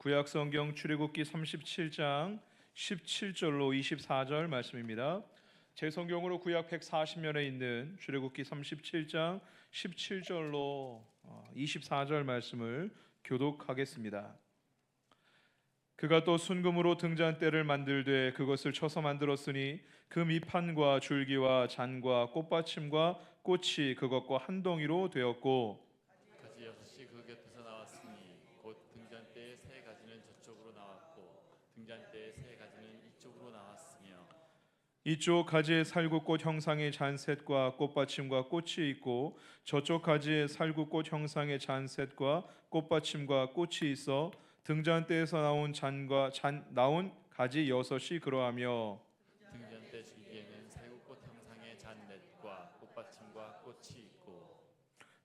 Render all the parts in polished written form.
구약 성경 출애굽기 37장 17절로 24절 말씀입니다. 제 성경으로 구약 140년에 있는 출애굽기 37장 17절로 24절 말씀을 교독하겠습니다. 그가 또 순금으로 등잔대를 만들되 그것을 쳐서 만들었으니 그 밑판과 줄기와 잔과 꽃받침과 꽃이 그것과 한 덩이로 되었고 가지 여섯이 그 곁에서 나왔으니 곧 등잔대의 세 가지는 저쪽으로 나왔고 등잔대의 세 가지는 이쪽으로 나왔으며 이쪽 가지에 살구꽃 형상의 잔셋과 꽃받침과 꽃이 있고 저쪽 가지에 살구꽃 형상의 잔셋과 꽃받침과 꽃이 있어 등잔대에서 나온 가지 여섯이 그러하며 등잔대 줄기에는 살구꽃 형상의 잔넷과 꽃받침과 꽃이 있고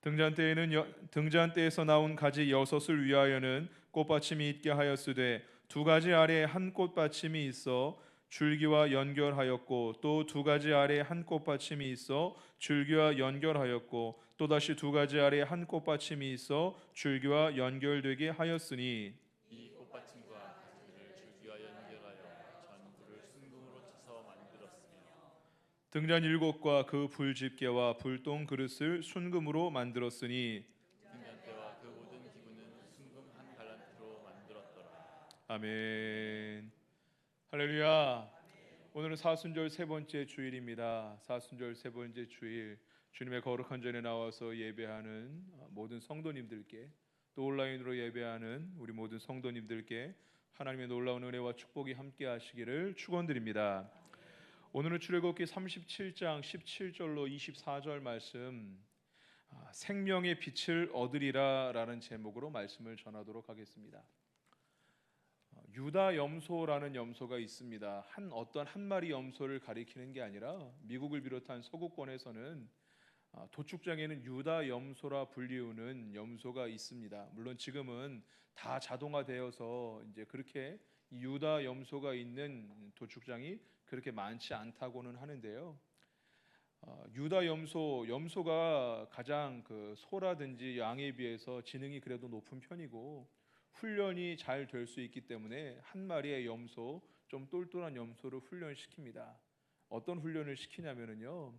등잔대에서 나온 가지 여섯을 위하여는 꽃받침이 있게 하였으되 두 가지 아래에 한 꽃받침이 있어 줄기와 연결하였고 또 두 가지 아래에 한 꽃받침이 있어 줄기와 연결하였고 또다시 두 가지 아래에 한 꽃받침이 있어 줄기와 연결되게 하였으니 이 꽃받침과 가지를 줄기와 연결하여 전부를 순금으로 쳐서 만들었으며 등잔 일곱과 그 불집게와 불똥 그릇을 순금으로 만들었으니 등잔대와 그 모든 기구는 순금 한 갈란트로 만들었더라. 아멘. 할렐루야. 오늘은 사순절 세 번째 주일입니다. 사순절 세 번째 주일, 주님의 거룩한 전에 나와서 예배하는 모든 성도님들께, 또 온라인으로 예배하는 우리 모든 성도님들께 하나님의 놀라운 은혜와 축복이 함께 하시기를 축원드립니다. 오늘은 출애굽기 37장 17절로 24절 말씀, 생명의 빛을 얻으리라 라는 제목으로 말씀을 전하도록 하겠습니다. 유다 염소라는 염소가 있습니다. 어떤 한 마리 염소를 가리키는 게 아니라 미국을 비롯한 서구권에서는 도축장에는 유다 염소라 불리우는 염소가 있습니다. 물론 지금은 다 자동화되어서 이제 그렇게 유다 염소가 있는 도축장이 그렇게 많지 않다고는 하는데요. 유다 염소가 가장 소라든지 양에 비해서 지능이 그래도 높은 편이고 훈련이 잘 될 수 있기 때문에 한 마리의 염소, 좀 똘똘한 염소를 훈련시킵니다. 어떤 훈련을 시키냐면요,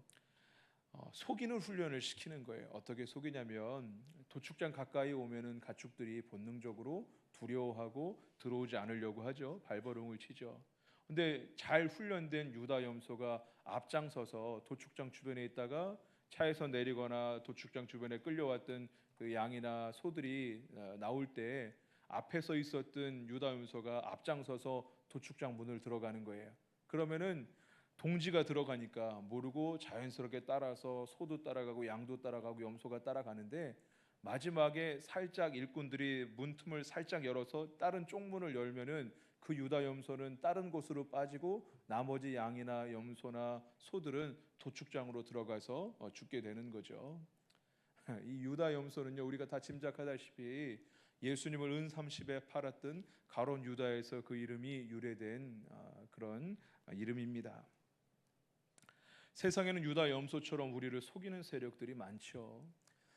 속이는 훈련을 시키는 거예요. 어떻게 속이냐면 도축장 가까이 오면은 가축들이 본능적으로 두려워하고 들어오지 않으려고 하죠. 발버둥을 치죠. 근데 잘 훈련된 유다 염소가 앞장서서 도축장 주변에 있다가 차에서 내리거나 도축장 주변에 끌려왔던 그 양이나 소들이 나올 때 앞에 서 있었던 유다 염소가 앞장서서 도축장 문을 들어가는 거예요. 그러면은 동지가 들어가니까 모르고 자연스럽게 따라서 소도 따라가고 양도 따라가고 염소가 따라가는데 마지막에 살짝 일꾼들이 문틈을 살짝 열어서 다른 쪽문을 열면은 그 유다 염소는 다른 곳으로 빠지고 나머지 양이나 염소나 소들은 도축장으로 들어가서 죽게 되는 거죠. 이 유다 염소는요, 우리가 다 짐작하다시피 예수님을 은 30에 팔았던 가롯 유다에서 그 이름이 유래된 그런 이름입니다. 세상에는 유다 염소처럼 우리를 속이는 세력들이 많죠.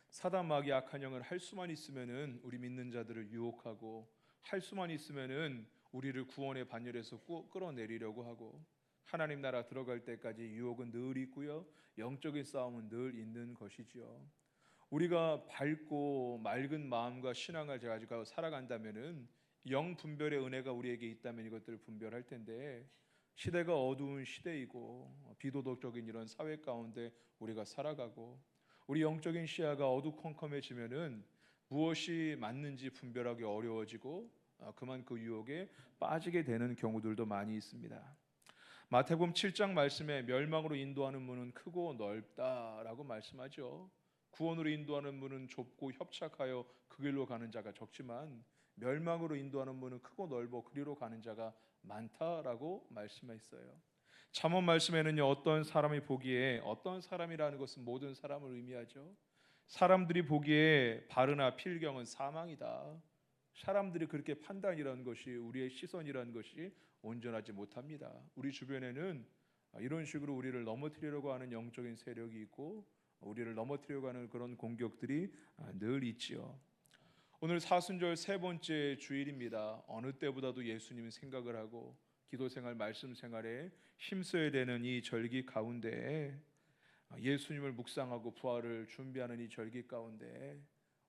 사단 마귀 악한 영을 할 수만 있으면은 우리 믿는 자들을 유혹하고, 할 수만 있으면은 우리를 구원의 반열에서 끌어내리려고 하고, 하나님 나라 들어갈 때까지 유혹은 늘 있고요, 영적인 싸움은 늘 있는 것이지요. 우리가 밝고 맑은 마음과 신앙을 가지고 살아간다면은 영 분별의 은혜가 우리에게 있다면 이것들을 분별할 텐데, 시대가 어두운 시대이고 비도덕적인 이런 사회 가운데 우리가 살아가고 우리 영적인 시야가 어두컴컴해지면은 무엇이 맞는지 분별하기 어려워지고 그만 그 유혹에 빠지게 되는 경우들도 많이 있습니다. 마태복음 7장 말씀에 멸망으로 인도하는 문은 크고 넓다라고 말씀하죠. 구원으로 인도하는 문은 좁고 협착하여 그 길로 가는 자가 적지만 멸망으로 인도하는 문은 크고 넓어 그리로 가는 자가 많다라고 말씀했어요. 잠언 말씀에는요, 어떤 사람이 보기에, 어떤 사람이라는 것은 모든 사람을 의미하죠. 사람들이 보기에 바르나 필경은 사망이다. 사람들이 그렇게 판단이라는 것이, 우리의 시선이라는 것이 온전하지 못합니다. 우리 주변에는 이런 식으로 우리를 넘어뜨리려고 하는 영적인 세력이 있고 우리를 넘어뜨리려고 하는 그런 공격들이 늘 있지요. 오늘 사순절 세 번째 주일입니다. 어느 때보다도 예수님 생각을 하고 기도 생활, 말씀 생활에 힘써야 되는 이 절기 가운데 예수님을 묵상하고 부활을 준비하는 이 절기 가운데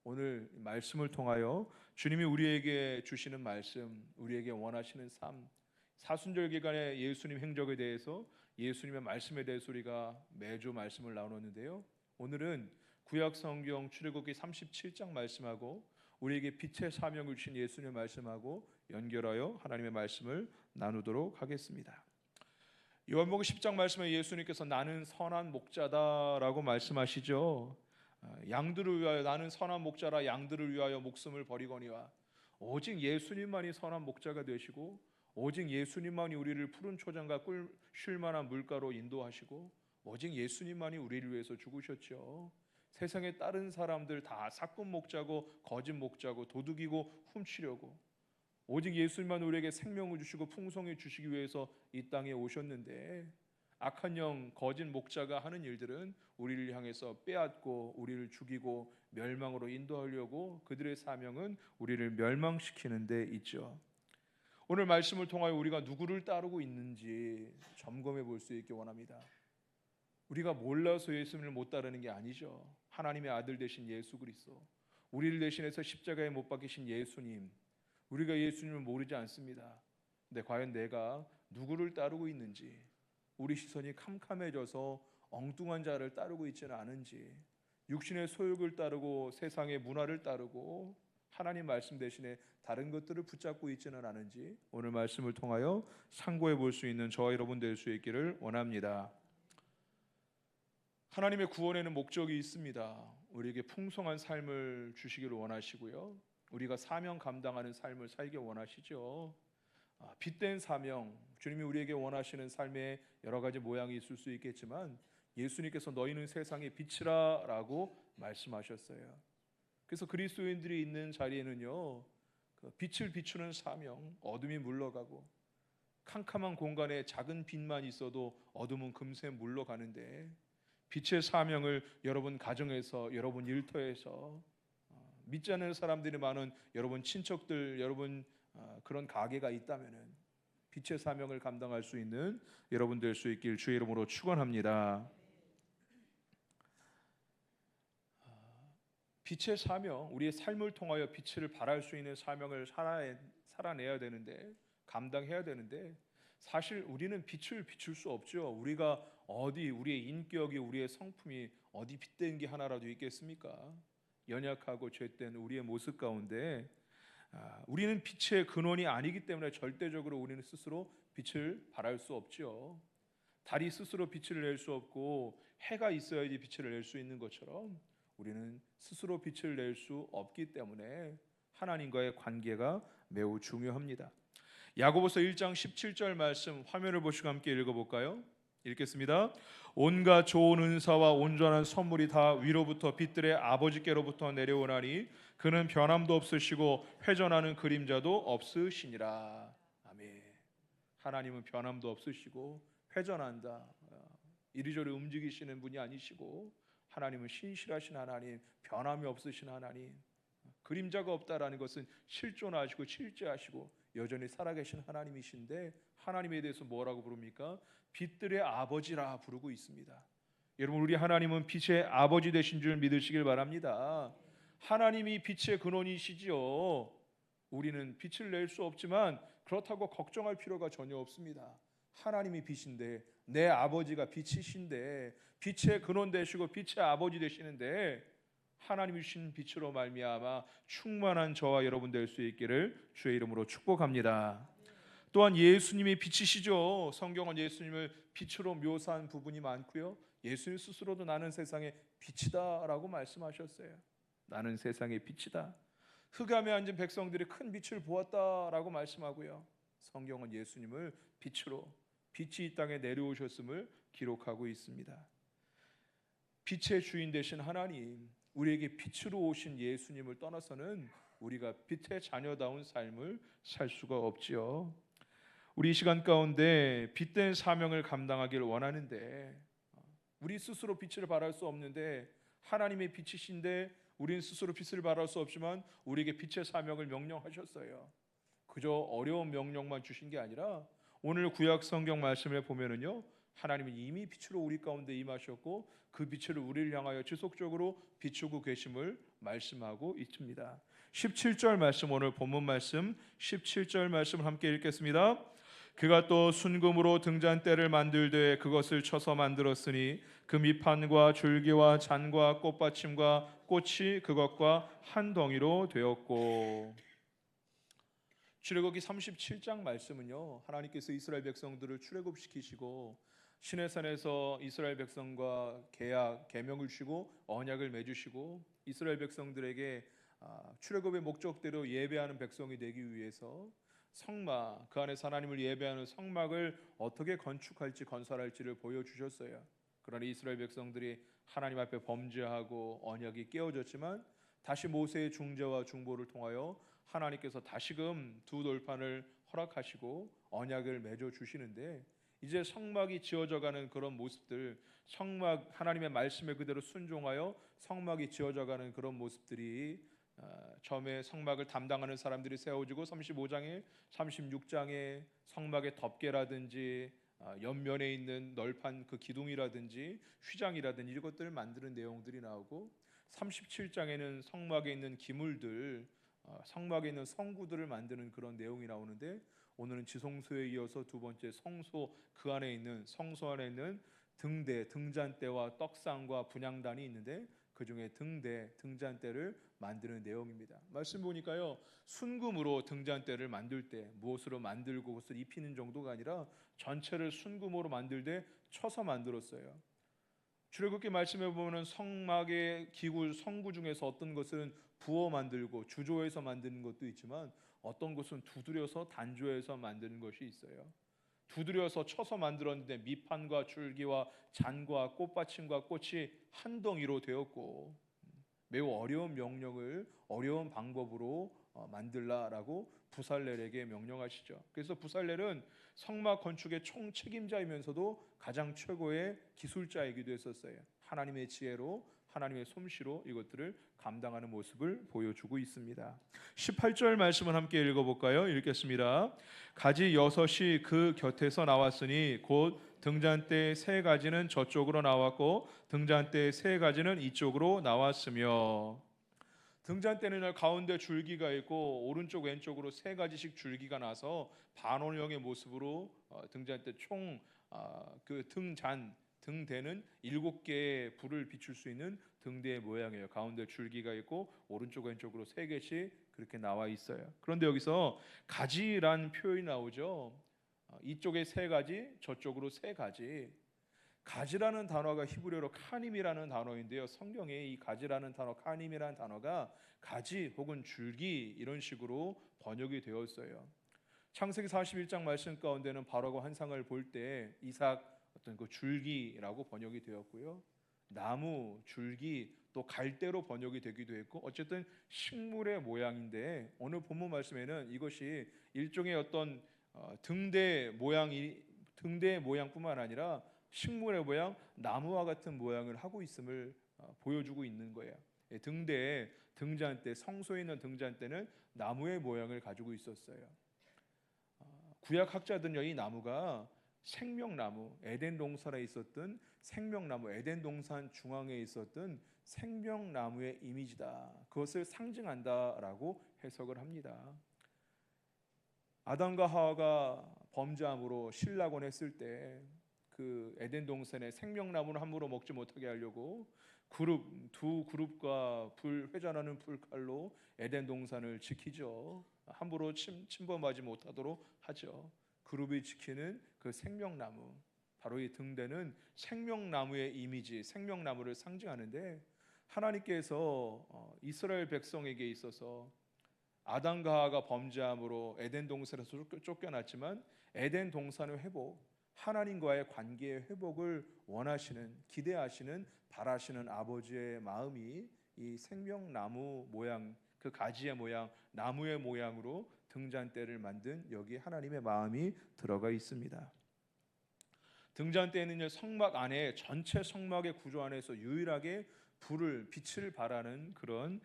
오늘 말씀을 통하여 주님이 우리에게 주시는 말씀, 우리에게 원하시는 삶, 사순절 기간의 예수님 행적에 대해서 예수님의 말씀에 대해서 우리가 매주 말씀을 나누는데요. 오늘은 구약 성경 출애굽기 37장 말씀하고 우리에게 빛의 사명을 주신 예수님의 말씀하고 연결하여 하나님의 말씀을 나누도록 하겠습니다. 요한복음 10장 말씀에 예수님께서 나는 선한 목자다라고 말씀하시죠. 양들을 위하여 나는 선한 목자라 양들을 위하여 목숨을 버리거니와 오직 예수님만이 선한 목자가 되시고 오직 예수님만이 우리를 푸른 초장과 꿀 쉴 만한 물가로 인도하시고 오직 예수님만이 우리를 위해서 죽으셨죠. 세상에 다른 사람들 다 사꾼 목자고 거짓 목자고 도둑이고 훔치려고 오직 예수님만 우리에게 생명을 주시고 풍성히 주시기 위해서 이 땅에 오셨는데 악한 영 거짓 목자가 하는 일들은 우리를 향해서 빼앗고 우리를 죽이고 멸망으로 인도하려고 그들의 사명은 우리를 멸망시키는 데 있죠. 오늘 말씀을 통하여 우리가 누구를 따르고 있는지 점검해 볼 수 있기 원합니다. 우리가 몰라서 예수님을 못 따르는 게 아니죠. 하나님의 아들 되신 예수 그리스도, 우리를 대신해서 십자가에 못 박히신 예수님, 우리가 예수님을 모르지 않습니다. 근데 과연 내가 누구를 따르고 있는지, 우리 시선이 캄캄해져서 엉뚱한 자를 따르고 있지는 않은지, 육신의 소욕을 따르고 세상의 문화를 따르고 하나님 말씀 대신에 다른 것들을 붙잡고 있지는 않은지 오늘 말씀을 통하여 상고해 볼 수 있는 저와 여러분 될 수 있기를 원합니다. 하나님의 구원에는 목적이 있습니다. 우리에게 풍성한 삶을 주시기를 원하시고요. 우리가 사명 감당하는 삶을 살기 원하시죠. 빛된 사명, 주님이 우리에게 원하시는 삶의 여러 가지 모양이 있을 수 있겠지만 예수님께서 너희는 세상의 빛이라 라고 말씀하셨어요. 그래서 그리스도인들이 있는 자리에는요, 그 빛을 비추는 사명, 어둠이 물러가고 캄캄한 공간에 작은 빛만 있어도 어둠은 금세 물러가는데 빛의 사명을 여러분 가정에서, 여러분 일터에서, 믿지 않는 사람들이 많은 여러분 친척들, 여러분 그런 가게가 있다면은 빛의 사명을 감당할 수 있는 여러분 될 수 있길 주의 이름으로 축원합니다. 빛의 사명, 우리의 삶을 통하여 빛을 발할 수 있는 사명을 살아내야 되는데, 감당해야 되는데 사실 우리는 빛을 비출 수 없죠. 우리가 어디 우리의 인격이, 우리의 성품이 어디 빛된 게 하나라도 있겠습니까? 연약하고 죄된 우리의 모습 가운데 우리는 빛의 근원이 아니기 때문에 절대적으로 우리는 스스로 빛을 발할 수 없죠. 달이 스스로 빛을 낼 수 없고 해가 있어야지 빛을 낼 수 있는 것처럼 우리는 스스로 빛을 낼 수 없기 때문에 하나님과의 관계가 매우 중요합니다. 야고보서 1장 17절 말씀 화면을 보시고 함께 읽어볼까요? 읽겠습니다. 온갖 좋은 은사와 온전한 선물이 다 위로부터 빛들의 아버지께로부터 내려오나니 그는 변함도 없으시고 회전하는 그림자도 없으시니라. 아멘. 하나님은 변함도 없으시고 회전한다, 이리저리 움직이시는 분이 아니시고 하나님은 신실하신 하나님, 변함이 없으신 하나님, 그림자가 없다라는 것은 실존하시고 실제하시고 여전히 살아계신 하나님이신데 하나님에 대해서 뭐라고 부릅니까? 빛들의 아버지라 부르고 있습니다. 여러분, 우리 하나님은 빛의 아버지 되신 줄 믿으시길 바랍니다. 하나님이 빛의 근원이시지요. 우리는 빛을 낼 수 없지만 그렇다고 걱정할 필요가 전혀 없습니다. 하나님이 빛인데, 내 아버지가 빛이신데, 빛의 근원 되시고 빛의 아버지 되시는데 하나님이 주신 빛으로 말미암아 충만한 저와 여러분 될 수 있기를 주의 이름으로 축복합니다. 또한 예수님이 빛이시죠. 성경은 예수님을 빛으로 묘사한 부분이 많고요. 예수님 스스로도 나는 세상의 빛이다 라고 말씀하셨어요. 나는 세상의 빛이다. 흑암에 앉은 백성들이 큰 빛을 보았다라고 말씀하고요. 성경은 예수님을 빛으로, 빛이 이 땅에 내려오셨음을 기록하고 있습니다. 빛의 주인 되신 하나님, 우리에게 빛으로 오신 예수님을 떠나서는 우리가 빛의 자녀다운 삶을 살 수가 없지요. 우리 이 시간 가운데 빛된 사명을 감당하기를 원하는데 우리 스스로 빛을 발할 수 없는데 하나님의 빛이신데 우린 스스로 빛을 발할 수 없지만 우리에게 빛의 사명을 명령하셨어요. 그저 어려운 명령만 주신 게 아니라 오늘 구약 성경 말씀에 보면은요, 하나님은 이미 빛으로 우리 가운데 임하셨고 그 빛을 우리를 향하여 지속적으로 비추고 계심을 말씀하고 있습니다. 17절 말씀, 오늘 본문 말씀 17절 말씀을 함께 읽겠습니다. 그가 또 순금으로 등잔대를 만들되 그것을 쳐서 만들었으니 그 밑판과 줄기와 잔과 꽃받침과 꽃이 그것과 한 덩이로 되었고. 출애굽기 37장 말씀은요, 하나님께서 이스라엘 백성들을 출애굽시키시고 시내산에서 이스라엘 백성과 계명을 주시고 언약을 맺으시고 이스라엘 백성들에게 출애굽의 목적대로 예배하는 백성이 되기 위해서 성막, 그 안에서 하나님을 예배하는 성막을 어떻게 건축할지 건설할지를 보여주셨어요. 그러나 이스라엘 백성들이 하나님 앞에 범죄하고 언약이 깨어졌지만 다시 모세의 중재와 중보를 통하여 하나님께서 다시금 두 돌판을 허락하시고 언약을 맺어 주시는데, 이제 성막이 지어져가는 그런 모습들, 성막 하나님의 말씀에 그대로 순종하여 성막이 지어져가는 그런 모습들이 처음에 성막을 담당하는 사람들이 세워지고 35장에 36장에 성막의 덮개라든지 옆면에 있는 널판 그 기둥이라든지 휘장이라든지 이것들을 만드는 내용들이 나오고, 37장에는 성막에 있는 기물들, 성막에 있는 성구들을 만드는 그런 내용이 나오는데, 오늘은 지성소에 이어서 두 번째 성소, 그 안에 있는 성소 안에 있는 등대, 등잔대와 떡상과 분향단이 있는데 그 중에 등대, 등잔대를 만드는 내용입니다. 말씀 보니까요, 순금으로 등잔대를 만들 때 무엇으로 만들고 그것을 입히는 정도가 아니라 전체를 순금으로 만들 때 쳐서 만들었어요. 출애굽기 말씀에 보면 성막의 기구, 성구 중에서 어떤 것은 부어 만들고 주조해서 만드는 것도 있지만 어떤 것은 두드려서 단조해서 만드는 것이 있어요. 두드려서 쳐서 만들었는데 밑판과 줄기와 잔과 꽃받침과 꽃이 한 덩이로 되었고, 매우 어려운 명령을 어려운 방법으로 만들라라고 부살렐에게 명령하시죠. 그래서 부살렐은 성막 건축의 총책임자이면서도 가장 최고의 기술자이기도 했었어요. 하나님의 지혜로, 하나님의 솜씨로 이것들을 감당하는 모습을 보여주고 있습니다. 18절 말씀을 함께 읽어볼까요? 읽겠습니다. 가지 6이 그 곁에서 나왔으니 곧 등잔대 3가지는 저쪽으로 나왔고 등잔대 3가지는 이쪽으로 나왔으며. 등잔대는 가운데 줄기가 있고 오른쪽 왼쪽으로 3가지씩 줄기가 나서 반원형의 모습으로 등잔대 총 그 등대는 7개의 불을 비출 수 있는 등대의 모양이에요. 가운데 줄기가 있고 오른쪽 왼쪽으로 3개씩 그렇게 나와 있어요. 그런데 여기서 가지란 표현이 나오죠. 이쪽에 3가지, 저쪽으로 3가지. 가지라는 단어가 히브리어로 카님이라는 단어인데요. 성경에 이 가지라는 단어, 카님이라는 단어가 가지 혹은 줄기 이런 식으로 번역이 되었어요. 창세기 41장 말씀 가운데는 바로가 환상을 볼 때 이삭 어떤 그 줄기라고 번역이 되었고요. 나무, 줄기, 또 갈대로 번역이 되기도 했고, 어쨌든 식물의 모양인데 오늘 본문 말씀에는 이것이 일종의 어떤 등대 모양뿐만 아니라 식물의 모양, 나무와 같은 모양을 하고 있음을 보여주고 있는 거예요. 등대에 등잔대, 성소에 있는 등잔대는 나무의 모양을 가지고 있었어요. 구약 학자들은요, 이 나무가 생명나무, 에덴 동산에 있었던 생명나무, 에덴 동산 중앙에 있었던 생명나무의 이미지다, 그것을 상징한다라고 해석을 합니다. 아담과 하와가 범죄함으로 실락원했을 때 그 에덴 동산의 생명나무를 함부로 먹지 못하게 하려고 두 그룹과 회전하는 불칼로 에덴 동산을 지키죠. 함부로 침범하지 못하도록 하죠. 그룹이 지키는 그 생명나무, 바로 이 등대는 생명나무의 이미지, 생명나무를 상징하는데, 하나님께서 이스라엘 백성에게 있어서 아담과 하와가 범죄함으로 에덴 동산에서 쫓겨났지만 에덴 동산의 회복, 하나님과의 관계의 회복을 원하시는, 기대하시는, 바라시는 아버지의 마음이 이 생명나무 모양, 그 가지의 모양, 나무의 모양으로 등잔대를 만든 여기 하나님의 마음이 들어가 있습니다. 등잔대에는 성막 안에, 전체 성막의 구조 안에서 유일하게 빛을 발하는 그런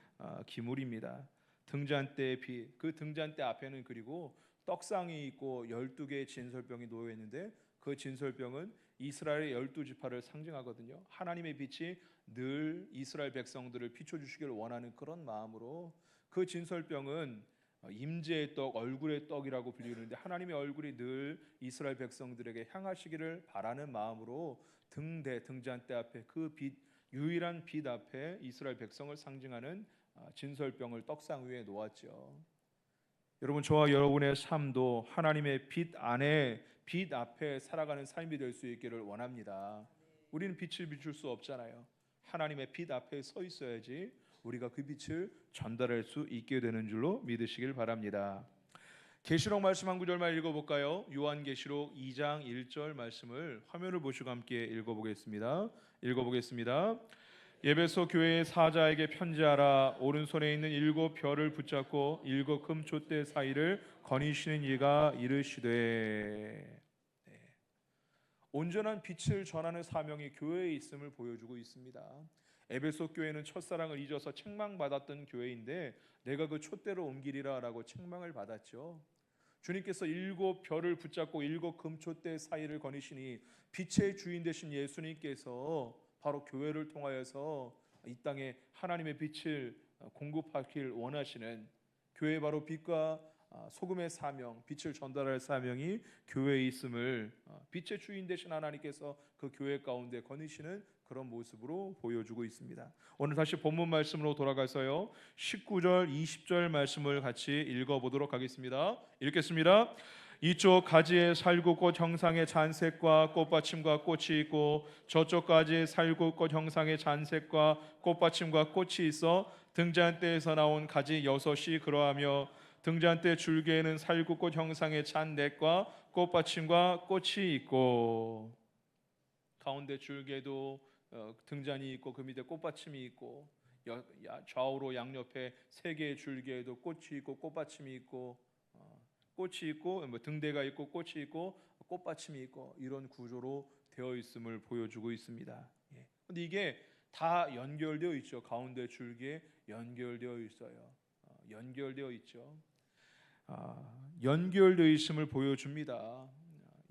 기물입니다. 등잔대의 빛, 그 등잔대 앞에는 그리고 떡상이 있고 12개의 진설병이 놓여 있는데 그 진설병은 이스라엘의 12지파를 상징하거든요. 하나님의 빛이 늘 이스라엘 백성들을 비춰주시기를 원하는 그런 마음으로 그 진설병은 임재의 떡, 얼굴의 떡이라고 불리는데 하나님의 얼굴이 늘 이스라엘 백성들에게 향하시기를 바라는 마음으로 등잔대 앞에 그 빛, 유일한 빛 앞에 이스라엘 백성을 상징하는 진설병을 떡상 위에 놓았죠. 여러분, 저와 여러분의 삶도 하나님의 빛 안에, 빛 앞에 살아가는 삶이 될 수 있기를 원합니다. 우리는 빛을 비출 수 없잖아요. 하나님의 빛 앞에 서 있어야지 우리가 그 빛을 전달할 수 있게 되는 줄로 믿으시길 바랍니다. 계시록 말씀 한 구절만 읽어볼까요? 요한계시록 2장 1절 말씀을 화면을 보시고 함께 읽어보겠습니다. 에베소 교회의 사자에게 편지하라. 오른손에 있는 7 별을 붙잡고 7 금촛대 사이를 거니시는 이가 이르시되. 온전한 빛을 전하는 사명이 교회에 있음을 보여주고 있습니다. 에베소 교회는 첫사랑을 잊어서 책망받았던 교회인데 내가 그 촛대로 옮기리라 라고 책망을 받았죠. 주님께서 7 별을 붙잡고 7 금촛대 사이를 거니시니 빛의 주인 되신 예수님께서 바로 교회를 통하여서 이 땅에 하나님의 빛을 공급하길 원하시는, 교회 바로 빛과 소금의 사명, 빛을 전달할 사명이 교회에 있음을 빛의 주인 되신 하나님께서 그 교회 가운데 거니시는 그런 모습으로 보여주고 있습니다. 오늘 다시 본문 말씀으로 돌아가서요 19절 20절 말씀을 같이 읽어보도록 하겠습니다. 읽겠습니다. 이쪽 가지에 살구꽃 형상의 잔색과 꽃받침과 꽃이 있고 저쪽 가지에 살구꽃 형상의 잔색과 꽃받침과 꽃이 있어 등잔대에서 나온 가지 6이 그러하며 등잔대 줄기에는 살구꽃 형상의 잔넷과 꽃받침과 꽃이 있고, 가운데 줄기에도 등잔이 있고 그 밑에 꽃받침이 있고 좌우로 양옆에 3개의 줄기에도 꽃이 있고 꽃받침이 있고 등대가 있고 꽃이 있고 꽃받침이 있고 이런 구조로 되어 있음을 보여주고 있습니다. 그런데 이게 다 연결되어 있죠. 가운데 줄기에 연결되어 있어요. 연결되어 있죠. 연결되어 있음을 보여줍니다.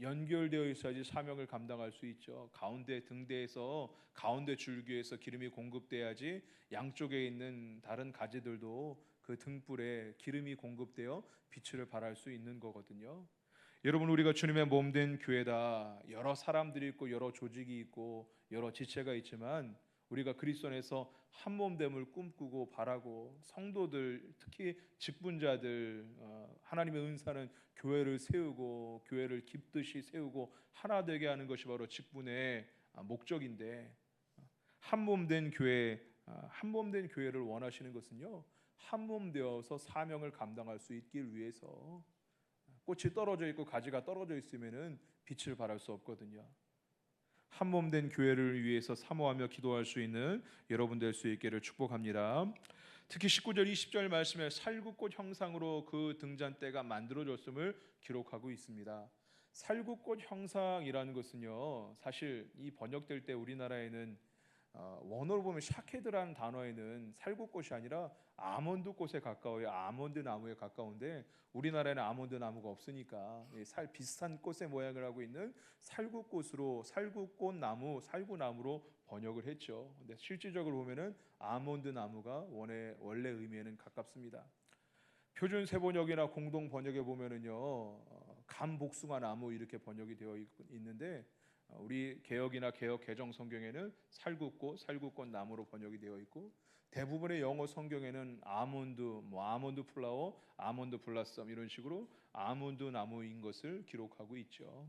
연결되어 있어야지 사명을 감당할 수 있죠. 가운데 등대에서, 가운데 줄기에서 기름이 공급돼야지 양쪽에 있는 다른 가지들도 그 등불에 기름이 공급되어 빛을 발할 수 있는 거거든요. 여러분, 우리가 주님의 몸된 교회다. 여러 사람들이 있고 여러 조직이 있고 여러 지체가 있지만 우리가 그리스도 안에서 한 몸됨을 꿈꾸고 바라고, 성도들, 특히 직분자들, 하나님의 은사는 교회를 세우고 교회를 깊듯이 세우고 하나 되게 하는 것이 바로 직분의 목적인데, 한 몸된 교회, 한 몸된 교회를 원하시는 것은요 한 몸 되어서 사명을 감당할 수 있길 위해서. 꽃이 떨어져 있고 가지가 떨어져 있으면은 빛을 발할 수 없거든요. 한 몸 된 교회를 위해서 사모하며 기도할 수 있는 여러분 될 수 있기를 축복합니다. 특히 19절 20절 말씀에 살구꽃 형상으로 그 등잔대가 만들어졌음을 기록하고 있습니다. 살구꽃 형상이라는 것은요, 사실 이 번역될 때 우리나라에는 원어로 보면 샤케드라는 단어에는 살구꽃이 아니라 아몬드 꽃에 가까워요. 아몬드 나무에 가까운데 우리나라에는 아몬드 나무가 없으니까 비슷한 꽃의 모양을 하고 있는 살구꽃으로, 살구꽃 나무, 살구나무로 번역을 했죠. 근데 실질적으로 보면은 아몬드 나무가 원래 의미에는 가깝습니다. 표준 세번역이나 공동 번역에 보면은요 감복숭아 나무 이렇게 번역이 되어 있는데 우리 개역이나 개역 개정 성경에는 살구꽃 나무로 번역이 되어 있고, 대부분의 영어 성경에는 아몬드 플라워, 아몬드 블라썸 이런 식으로 아몬드 나무인 것을 기록하고 있죠.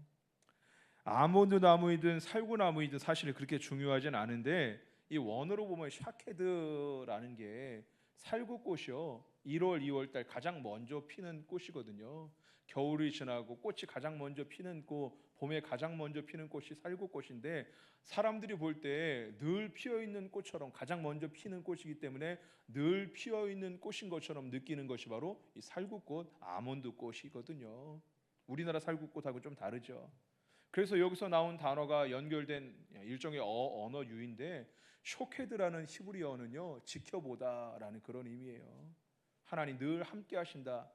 아몬드 나무이든 살구나무이든 사실 그렇게 중요하진 않은데, 이 원어로 보면 샤케드라는 게 살구꽃이요 1월, 2월 달 가장 먼저 피는 꽃이거든요. 겨울이 지나고 꽃이 가장 먼저 피는 꽃, 봄에 가장 먼저 피는 꽃이 살구꽃인데, 사람들이 볼 때 늘 피어 있는 꽃처럼, 가장 먼저 피는 꽃이기 때문에 늘 피어 있는 꽃인 것처럼 느끼는 것이 바로 이 살구꽃, 아몬드 꽃이거든요. 우리나라 살구꽃하고 좀 다르죠. 그래서 여기서 나온 단어가 연결된 일종의 언어유인데 쇼케드라는 히브리어는요 지켜보다라는 그런 의미예요. 하나님 늘 함께 하신다.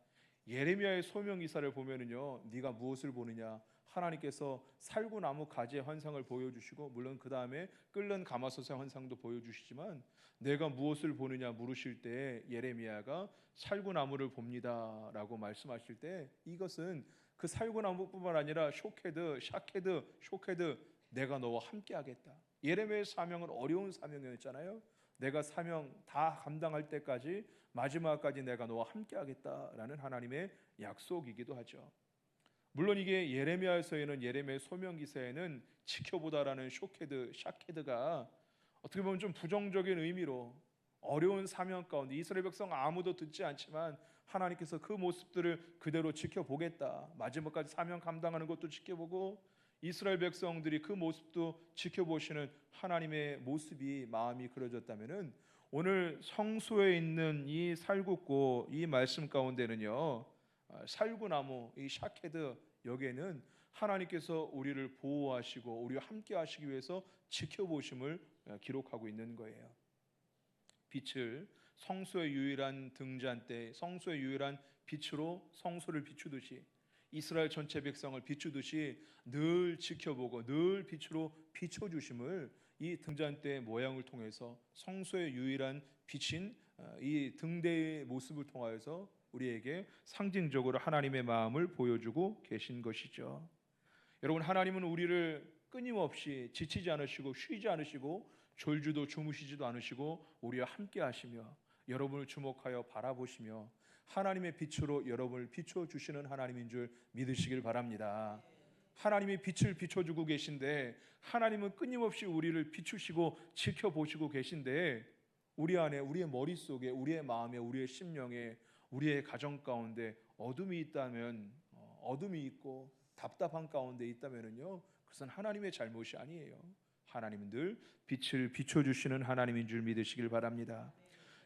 예레미야의 소명 기사를 보면은요 네가 무엇을 보느냐, 하나님께서 살구나무 가지의 환상을 보여주시고 물론 그 다음에 끓는 가마솥의 환상도 보여주시지만 내가 무엇을 보느냐 물으실 때 예레미야가 살구나무를 봅니다라고 말씀하실 때 이것은 그 살구나무뿐만 아니라 쇼케드, 샤케드, 쇼케드, 내가 너와 함께하겠다. 예레미야의 사명은 어려운 사명이었잖아요. 내가 사명 다 감당할 때까지 마지막까지 내가 너와 함께하겠다라는 하나님의 약속이기도 하죠. 물론 이게 예레미야에서는 예레미야의 소명 기사에는 지켜보다라는 쇼케드, 샤케드가 어떻게 보면 좀 부정적인 의미로 어려운 사명 가운데 이스라엘 백성 아무도 듣지 않지만 하나님께서 그 모습들을 그대로 지켜보겠다. 마지막까지 사명 감당하는 것도 지켜보고 이스라엘 백성들이 그 모습도 지켜보시는 하나님의 모습이 마음이 그려졌다면은 오늘 성소에 있는 이 살굽고 이 말씀 가운데는요 살구나무 이 샤케드 여기에는 하나님께서 우리를 보호하시고 우리와 함께 하시기 위해서 지켜보심을 기록하고 있는 거예요. 빛을 성소의 유일한 등잔대, 성소의 유일한 빛으로 성소를 비추듯이 이스라엘 전체 백성을 비추듯이 늘 지켜보고 늘 빛으로 비춰주심을 이 등잔대의 모양을 통해서 성소의 유일한 빛인 이 등대의 모습을 통하여서 우리에게 상징적으로 하나님의 마음을 보여주고 계신 것이죠. 여러분, 하나님은 우리를 끊임없이 지치지 않으시고 쉬지 않으시고 졸지도 주무시지도 않으시고 우리와 함께 하시며 여러분을 주목하여 바라보시며 하나님의 빛으로 여러분을 비춰주시는 하나님인 줄 믿으시길 바랍니다. 하나님이 빛을 비춰주고 계신데 하나님은 끊임없이 우리를 비추시고 지켜보시고 계신데 우리 안에, 우리의 머릿속에, 우리의 마음에, 우리의 심령에, 우리의 가정 가운데 어둠이 있다면, 어둠이 있고 답답한 가운데 있다면은요 그것은 하나님의 잘못이 아니에요. 하나님은 늘 빛을 비춰주시는 하나님인 줄 믿으시길 바랍니다.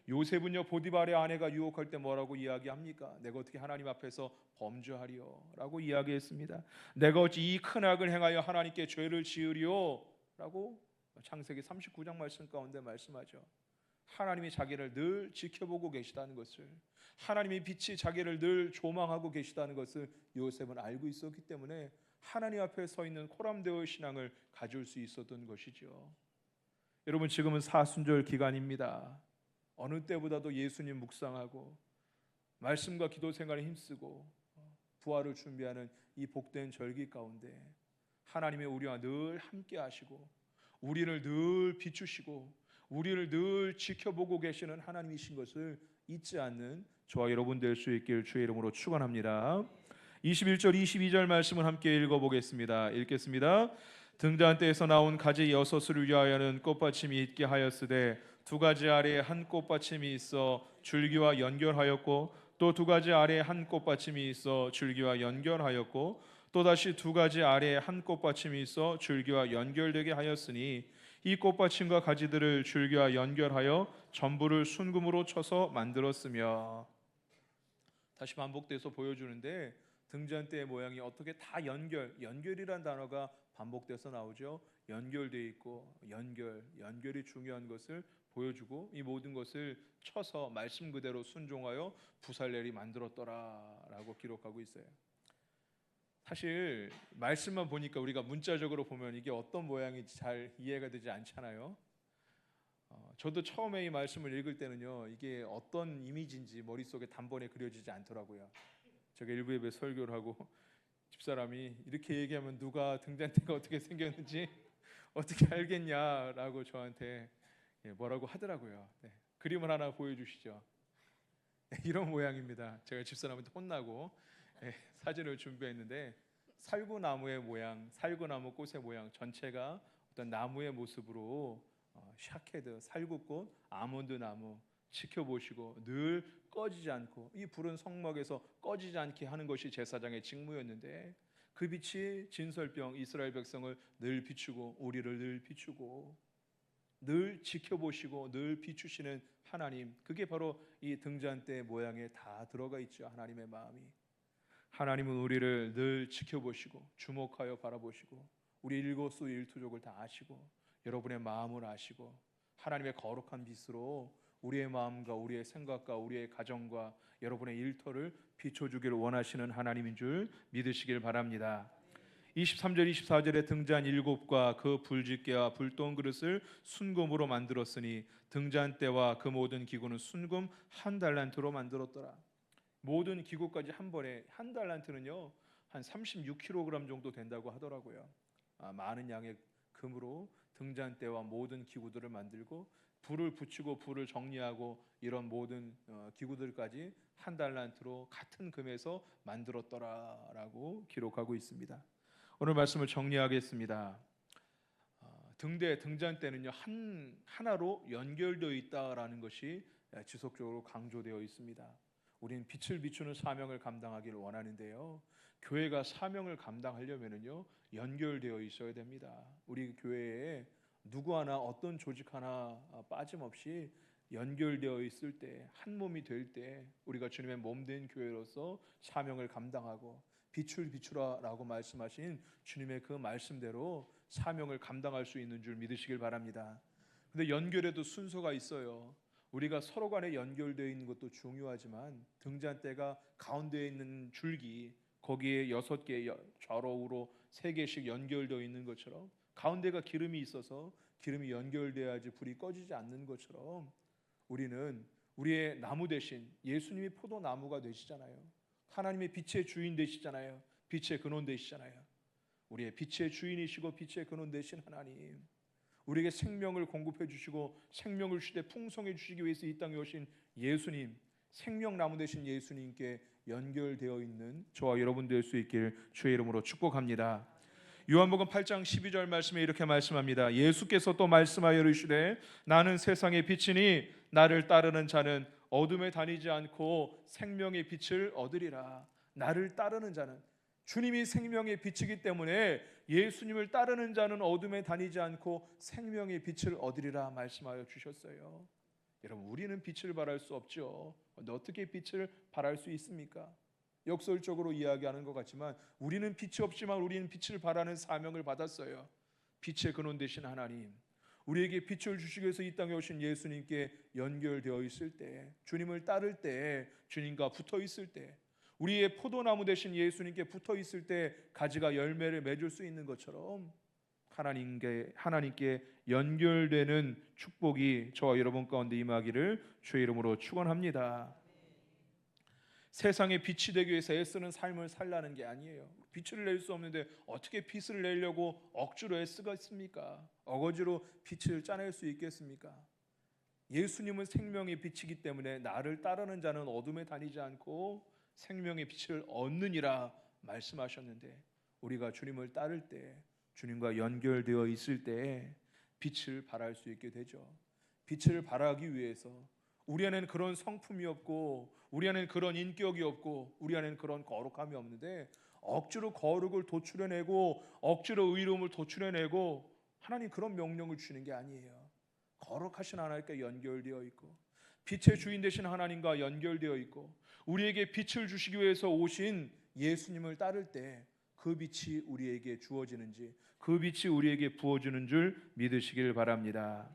요셉은요 보디발의 아내가 유혹할 때 뭐라고 이야기합니까? 내가 어떻게 하나님 앞에서 범죄하리요? 라고 이야기했습니다. 내가 어찌 이 큰 악을 행하여 하나님께 죄를 지으리요? 라고 창세기 39장 말씀 가운데 말씀하죠. 하나님이 자기를 늘 지켜보고 계시다는 것을, 하나님의 빛이 자기를 늘 조망하고 계시다는 것을 요셉은 알고 있었기 때문에 하나님 앞에 서 있는 코람데오의 신앙을 가질 수 있었던 것이죠. 여러분, 지금은 사순절 기간입니다. 어느 때보다도 예수님 묵상하고 말씀과 기도 생활에 힘쓰고 부활을 준비하는 이 복된 절기 가운데 하나님의 우리와 늘 함께 하시고 우리를 늘 비추시고 우리를 늘 지켜보고 계시는 하나님이신 것을 잊지 않는 저와 여러분 될 수 있길 주의 이름으로 축원합니다. 21절 22절 말씀을 함께 읽어보겠습니다. 읽겠습니다. 등잔대에서 나온 가지 6을 위하여는 꽃받침이 있게 하였으되 두 가지 아래에 한 꽃받침이 있어 줄기와 연결하였고 또 두 가지 아래에 한 꽃받침이 있어 줄기와 연결하였고 또 다시 두 가지 아래에 한 꽃받침이 있어 줄기와 연결되게 하였으니 이 꽃받침과 가지들을 줄기와 연결하여 전부를 순금으로 쳐서 만들었으며. 다시 반복돼서 보여주는데 등잔대의 모양이 어떻게 다 연결이란 단어가 반복돼서 나오죠. 연결되어 있고 연결이 중요한 것을 보여주고 이 모든 것을 쳐서 말씀 그대로 순종하여 부살렐이 만들었더라라고 기록하고 있어요. 사실 말씀만 보니까 우리가 문자적으로 보면 이게 어떤 모양인지 잘 이해가 되지 않잖아요. 저도 처음에 이 말씀을 읽을 때는요 이게 어떤 이미지인지 머릿속에 단번에 그려지지 않더라고요. 제가 일부 예배 설교를 하고 집사람이 이렇게 얘기하면 누가 등잔대가 어떻게 생겼는지 어떻게 알겠냐라고 저한테 뭐라고 하더라고요. 네, 그림을 하나 보여주시죠. 네, 이런 모양입니다. 제가 집사람한테 혼나고 사진을 준비했는데 살구나무의 모양, 살구나무 꽃의 모양 전체가 어떤 나무의 모습으로 샤케드, 살구꽃, 아몬드 나무 지켜보시고 늘 꺼지지 않고 이 불은 성막에서 꺼지지 않게 하는 것이 제사장의 직무였는데 그 빛이 진설병 이스라엘 백성을 늘 비추고 우리를 늘 비추고 늘 지켜보시고 늘 비추시는 하나님, 그게 바로 이 등잔대 모양에 다 들어가 있죠. 하나님의 마음이. 하나님은 우리를 늘 지켜보시고 주목하여 바라보시고 우리 일거수일투족을 다 아시고 여러분의 마음을 아시고 하나님의 거룩한 빛으로 우리의 마음과 우리의 생각과 우리의 가정과 여러분의 일터를 비춰주기를 원하시는 하나님인 줄 믿으시길 바랍니다. 23절 24절에 등잔 7과 그 불집게와 불똥 그릇을 순금으로 만들었으니 등잔대와 그 모든 기구는 순금 1달란트로 만들었더라. 모든 기구까지 한 번에 1달란트는요 한 36kg 정도 된다고 하더라고요. 많은 양의 금으로 등잔대와 모든 기구들을 만들고 불을 붙이고 불을 정리하고 이런 모든 기구들까지 1달란트로 같은 금에서 만들었더라라고 기록하고 있습니다. 오늘 말씀을 정리하겠습니다. 등잔대는요 하나로 연결되어 있다라는 것이 지속적으로 강조되어 있습니다. 우리는 빛을 비추는 사명을 감당하기를 원하는데요. 교회가 사명을 감당하려면은요 연결되어 있어야 됩니다. 우리 교회에 누구 하나 어떤 조직 하나 빠짐없이 연결되어 있을 때 한 몸이 될 때 우리가 주님의 몸된 교회로서 사명을 감당하고 빛을 비추라라고 말씀하신 주님의 그 말씀대로 사명을 감당할 수 있는 줄 믿으시길 바랍니다. 근데 연결에도 순서가 있어요. 우리가 서로 간에 연결되어 있는 것도 중요하지만 등잔대가 가운데에 있는 줄기 거기에 6개 좌우로 3개씩 연결되어 있는 것처럼 가운데가 기름이 있어서 기름이 연결돼야지 불이 꺼지지 않는 것처럼 우리는 우리의 나무 대신 예수님이 포도나무가 되시잖아요. 하나님의 빛의 주인 되시잖아요. 빛의 근원 되시잖아요. 우리의 빛의 주인이시고 빛의 근원 되신 하나님, 우리에게 생명을 공급해 주시고 생명을 주시되 풍성해 주시기 위해서 이 땅에 오신 예수님, 생명나무 되신 예수님께 연결되어 있는 저와 여러분 될 수 있길 주의 이름으로 축복합니다. 요한복음 8장 12절 말씀에 이렇게 말씀합니다. 예수께서 또 말씀하여 이르시되 나는 세상의 빛이니 나를 따르는 자는 어둠에 다니지 않고 생명의 빛을 얻으리라. 나를 따르는 자는, 주님이 생명의 빛이기 때문에 예수님을 따르는 자는 어둠에 다니지 않고 생명의 빛을 얻으리라 말씀하여 주셨어요. 여러분, 우리는 빛을 발할 수 없죠. 근데 어떻게 빛을 발할 수 있습니까? 역설적으로 이야기하는 것 같지만 우리는 빛이 없지만 우리는 빛을 발하는 사명을 받았어요. 빛의 근원 되신 하나님, 우리에게 빛을 주시기 위해서 이 땅에 오신 예수님께 연결되어 있을 때, 주님을 따를 때, 주님과 붙어 있을 때, 우리의 포도나무 되신 예수님께 붙어 있을 때 가지가 열매를 맺을 수 있는 것처럼 하나님께 연결되는 축복이 저와 여러분 가운데 임하기를 주의 이름으로 축원합니다. 세상에 빛이 되기 위해서 애쓰는 삶을 살라는 게 아니에요. 빛을 낼 수 없는데 어떻게 빛을 내려고 억지로 애쓰겠습니까? 어거지로 빛을 짜낼 수 있겠습니까? 예수님은 생명의 빛이기 때문에 나를 따르는 자는 어둠에 다니지 않고 생명의 빛을 얻느니라 말씀하셨는데, 우리가 주님을 따를 때, 주님과 연결되어 있을 때 빛을 발할 수 있게 되죠. 빛을 발하기 위해서 우리 안에는 그런 성품이 없고 우리 안에는 그런 인격이 없고 우리 안에는 그런 거룩함이 없는데 억지로 거룩을 도출해내고 억지로 의로움을 도출해내고, 하나님 그런 명령을 주시는 게 아니에요. 거룩하신 하나님과 연결되어 있고 빛의 주인 되신 하나님과 연결되어 있고 우리에게 빛을 주시기 위해서 오신 예수님을 따를 때 그 빛이 우리에게 주어지는지, 그 빛이 우리에게 부어주는 줄 믿으시길 바랍니다.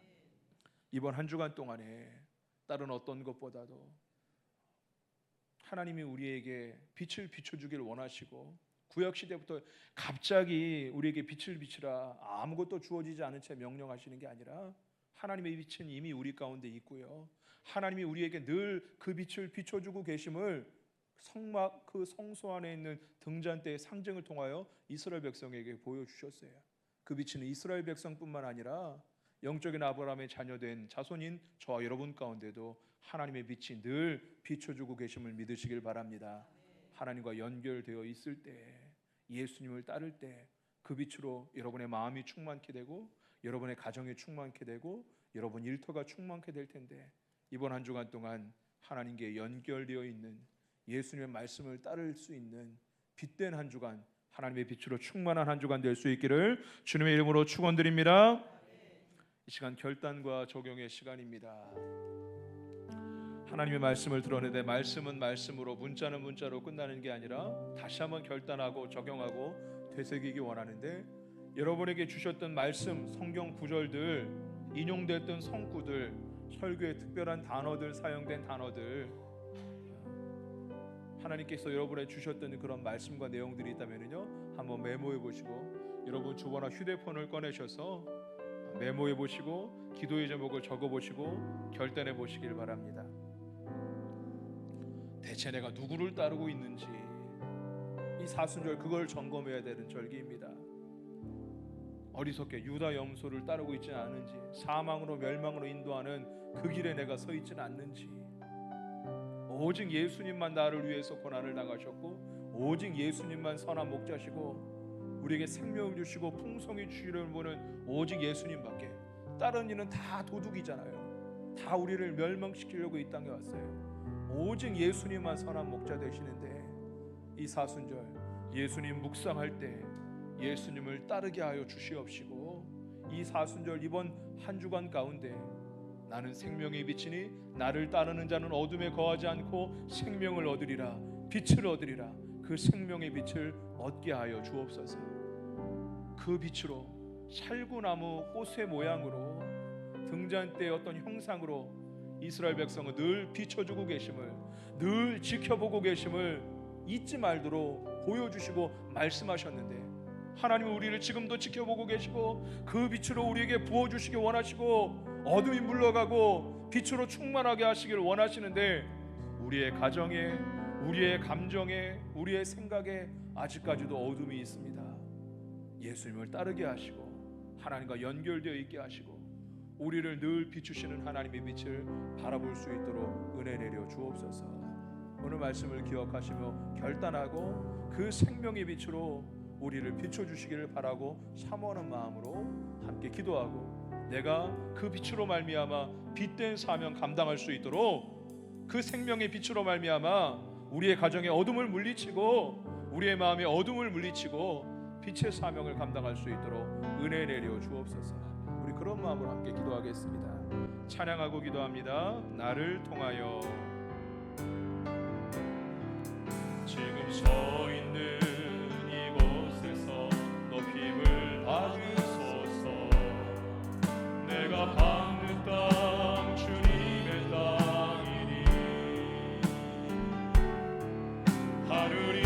이번 한 주간 동안에 다른 어떤 것보다도 하나님이 우리에게 빛을 비춰주길 원하시고, 구약시대부터 갑자기 우리에게 빛을 비추라 아무것도 주어지지 않은 채 명령하시는 게 아니라 하나님의 빛은 이미 우리 가운데 있고요, 하나님이 우리에게 늘 그 빛을 비춰주고 계심을 성막 그 성소 안에 있는 등잔대의 상징을 통하여 이스라엘 백성에게 보여주셨어요. 그 빛은 이스라엘 백성뿐만 아니라 영적인 아브라함의 자녀된 자손인 저와 여러분 가운데도 하나님의 빛이 늘 비춰주고 계심을 믿으시길 바랍니다. 하나님과 연결되어 있을 때, 예수님을 따를 때 그 빛으로 여러분의 마음이 충만케 되고 여러분의 가정이 충만케 되고 여러분 일터가 충만케 될 텐데, 이번 한 주간 동안 하나님께 연결되어 있는 예수님의 말씀을 따를 수 있는 빛된 한 주간, 하나님의 빛으로 충만한 한 주간 될 수 있기를 주님의 이름으로 축원드립니다. 이 시간 결단과 적용의 시간입니다. 하나님의 말씀을 들었는데 말씀은 말씀으로 문자는 문자로 끝나는 게 아니라 다시 한번 결단하고 적용하고 되새기기 원하는데, 여러분에게 주셨던 말씀, 성경 구절들, 인용됐던 성구들, 설교에 특별한 단어들, 사용된 단어들, 하나님께서 여러분에게 주셨던 그런 말씀과 내용들이 있다면요, 한번 메모해 보시고 여러분 주거나 휴대폰을 꺼내셔서 메모해 보시고 기도의 제목을 적어 보시고 결단해 보시길 바랍니다. 대체 내가 누구를 따르고 있는지, 이 사순절 그걸 점검해야 되는 절기입니다. 어리석게 유다 염소를 따르고 있지는 않은지, 사망으로 멸망으로 인도하는 그 길에 내가 서 있지는 않는지, 오직 예수님만 나를 위해서 고난을 당하셨고 오직 예수님만 선한 목자시고 우리에게 생명을 주시고 풍성히 주시려는 분은 오직 예수님밖에, 다른 이는 다 도둑이잖아요. 다 우리를 멸망시키려고 이 땅에 왔어요. 오직 예수님만 선한 목자 되시는데, 이 사순절 예수님 묵상할 때 예수님을 따르게 하여 주시옵시고, 이 사순절 이번 한 주간 가운데 나는 생명의 빛이니 나를 따르는 자는 어둠에 거하지 않고 생명을 얻으리라, 빛을 얻으리라. 그 생명의 빛을 얻게 하여 주옵소서. 그 빛으로 살구나무 꽃의 모양으로 등잔 때 어떤 형상으로 이스라엘 백성은 늘 비춰주고 계심을, 늘 지켜보고 계심을 잊지 말도록 보여주시고 말씀하셨는데, 하나님은 우리를 지금도 지켜보고 계시고 그 빛으로 우리에게 부어주시기 원하시고 어둠이 물러가고 빛으로 충만하게 하시기를 원하시는데, 우리의 가정에, 우리의 감정에, 우리의 생각에 아직까지도 어둠이 있습니다. 예수님을 따르게 하시고 하나님과 연결되어 있게 하시고 우리를 늘 비추시는 하나님의 빛을 바라볼 수 있도록 은혜 내려 주옵소서. 오늘 말씀을 기억하시며 결단하고 그 생명의 빛으로 우리를 비춰주시기를 바라고 사모하는 마음으로 함께 기도하고, 내가 그 빛으로 말미암아 빛된 사명 감당할 수 있도록, 그 생명의 빛으로 말미암아 우리의 가정에 어둠을 물리치고 우리의 마음에 어둠을 물리치고 빛의 사명을 감당할 수 있도록 은혜 내려 주옵소서. 우리 그런 마음으로 함께 기도하겠습니다. 찬양하고 기도합니다. 나를 통하여. 지금 서 있는 이곳에서 높임을 받으소서. 내가 밟는 땅 주님의 땅이니 하늘이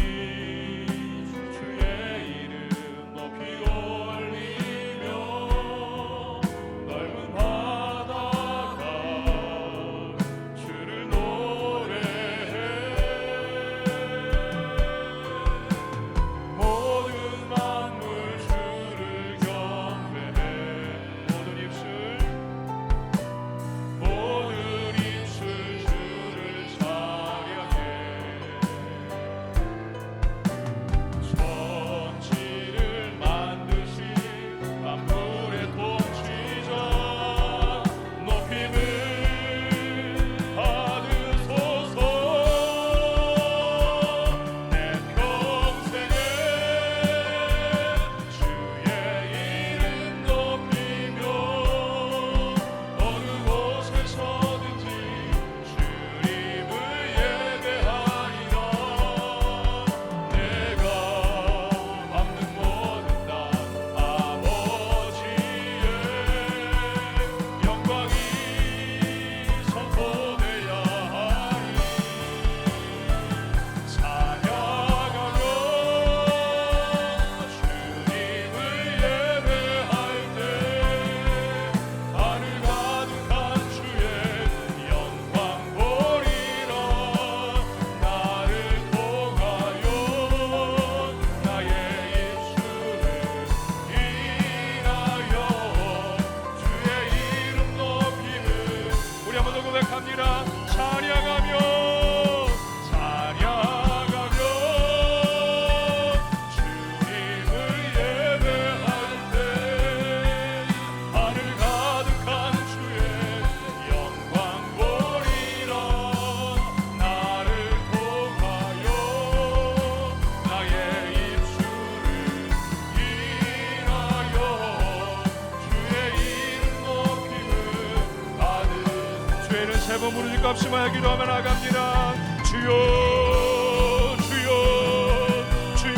주님 앞에 심하여 기도하며 나갑니다. 주여 주여 주여.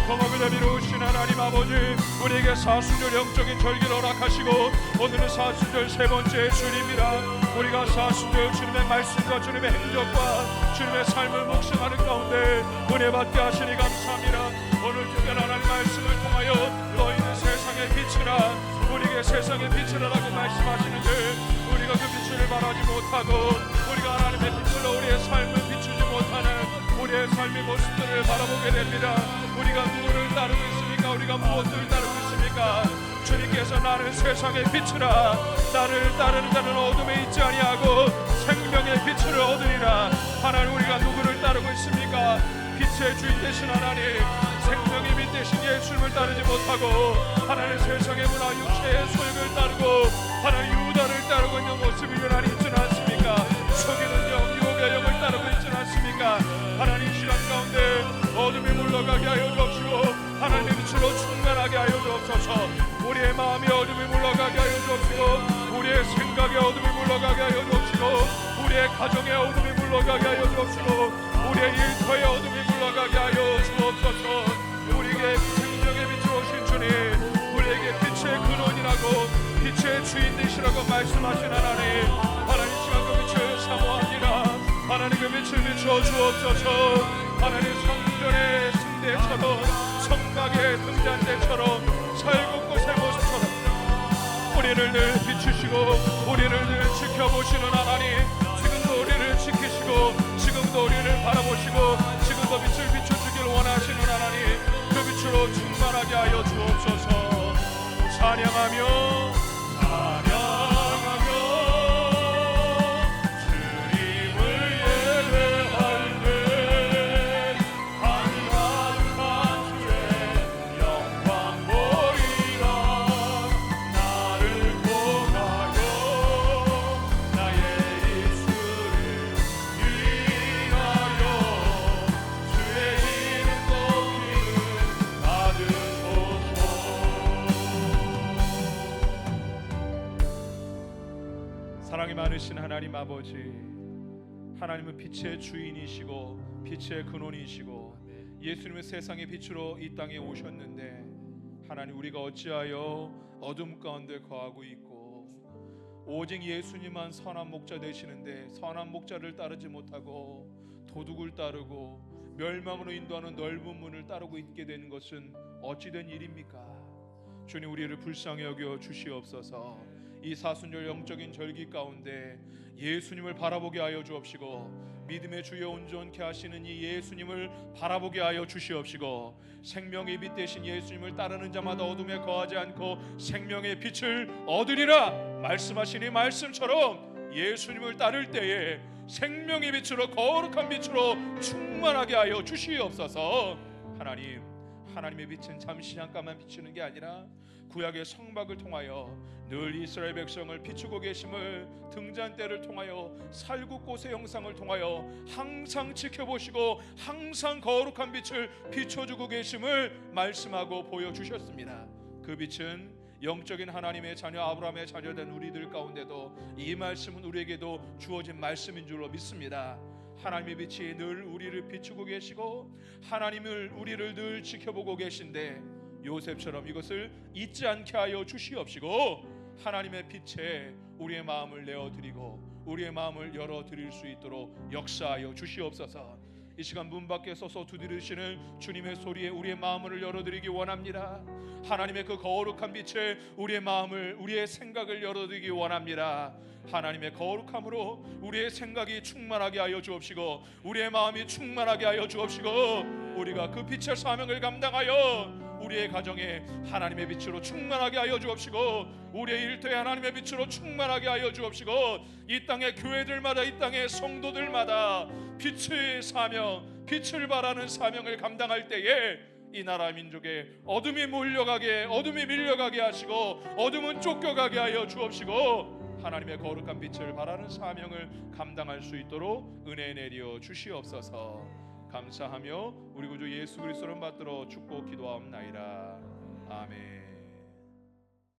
거룩하고 자비로우신 하나님 아버지, 우리에게 사순절 영적인 절기를 허락하시고 오늘은 사순절 세 번째 주일입니다. 우리가 사순절 주님의 말씀과 주님의 행적과 주님의 삶을 묵상하는 가운데 은혜 받게 하시니 감사합니다. 오늘 특별한 하나님 말씀을 통하여 너희는 세상의 빛이라, 우리에게 세상의 빛이라라고 말씀하시는데 우리가 그 빛을 바라지 못하고 우리가 하나님의 빛으로 우리의 삶을 비추지 못하는 우리의 삶의 모습들을 바라보게 됩니다. 우리가 누구를 따르고 있습니까? 우리가 무엇을 따르고 있습니까? 주님께서 나는 세상의 빛이라, 나를 따르는 자는 어둠에 있지 아니하고 생명의 빛을 얻으리라. 하나님, 우리가 누구를 따르고 있습니까? 빛의 주인 되신 하나님, 생명의 빛 되신 예수님을 따르지 못하고 하나님 세상의 문화 육체의 소욕을 따르고 하나님 유다를 따르고 있는 모습이 유난히 있지는 않습니까? 속이는 영, 유혹의 영을 따르고 있지는 않습니까? 하나님, 시간 가운데 어둠이 물러가게 하여 주옵시고 하나님의 빛으로 충만하게 하여 주옵소서. 우리의 마음이 어둠이 물러가게 하여 주옵시고 우리의 생각에 어둠이 물러가게 하여 주옵시고 우리의 가정에 어둠이 물러가게 하여 주옵시고 우리의 일터에 어둠이 물러가게 하여 주옵소서. 우리에게 생명의 빛으로 오신 주님, 우리에게 빛의 근원이라고 빛의 주인 되시라고 말씀하신 하나님, 하나님 시간 그 빛을 사모합니다. 하나님 그 빛을 비춰 주옵소서. 하나님, 성전의 승대처럼 성막의 등잔대처럼 살곳곳의 모습처럼 우리를 늘 비추시고 우리를 늘 지켜보시는 하나님, 지금도 우리를 지키시고 지금도 우리를 바라보시고 지금도 빛을 비춰주길 원하시는 하나님, 그 빛으로 충만하게 하여 주옵소서. 찬양하며 사랑이 많으신 하나님 아버지, 하나님은 빛의 주인이시고 빛의 근원이시고 예수님은 세상의 빛으로 이 땅에 오셨는데 하나님, 우리가 어찌하여 어둠 가운데 거하고 있고 오직 예수님만 선한 목자 되시는데 선한 목자를 따르지 못하고 도둑을 따르고 멸망으로 인도하는 넓은 문을 따르고 있게 되는 것은 어찌된 일입니까? 주님, 우리를 불쌍히 여겨 주시옵소서. 이 사순절 영적인 절기 가운데 예수님을 바라보게 하여 주옵시고 믿음의 주여 온전케 하시는 이 예수님을 바라보게 하여 주시옵시고 생명의 빛 되신 예수님을 따르는 자마다 어둠에 거하지 않고 생명의 빛을 얻으리라 말씀하신 이 말씀처럼 예수님을 따를 때에 생명의 빛으로 거룩한 빛으로 충만하게 하여 주시옵소서. 하나님, 하나님의 빛은 잠시 잠깐만 비추는 게 아니라 구약의 성막을 통하여 늘 이스라엘 백성을 비추고 계심을 등잔대를 통하여 살구꽃의 형상을 통하여 항상 지켜보시고 항상 거룩한 빛을 비춰주고 계심을 말씀하고 보여주셨습니다. 그 빛은 영적인 하나님의 자녀 아브라함의 자녀된 우리들 가운데도 이 말씀은 우리에게도 주어진 말씀인 줄로 믿습니다. 하나님의 빛이 늘 우리를 비추고 계시고 하나님을 우리를 늘 지켜보고 계신데 요셉처럼 이것을 잊지 않게 하여 주시옵시고 하나님의 빛에 우리의 마음을 내어드리고 우리의 마음을 열어드릴 수 있도록 역사하여 주시옵소서. 이 시간 문 밖에 서서 두드리시는 주님의 소리에 우리의 마음을 열어드리기 원합니다. 하나님의 그 거룩한 빛에 우리의 마음을, 우리의 생각을 열어드리기 원합니다. 하나님의 거룩함으로 우리의 생각이 충만하게 하여 주옵시고 우리의 마음이 충만하게 하여 주옵시고 우리가 그 빛의 사명을 감당하여 우리의 가정에 하나님의 빛으로 충만하게 하여 주옵시고 우리의 일터에 하나님의 빛으로 충만하게 하여 주옵시고 이 땅의 교회들마다 이 땅의 성도들마다 빛의 사명, 빛을 바라는 사명을 감당할 때에 이 나라 민족에 어둠이 밀려가게 하시고 어둠은 쫓겨가게 하여 주옵시고 하나님의 거룩한 빛을 바라는 사명을 감당할 수 있도록 은혜 내려 주시옵소서. 감사하며 우리 구주 예수 그리스도를 받들어 축복 기도하옵나이다. 아멘.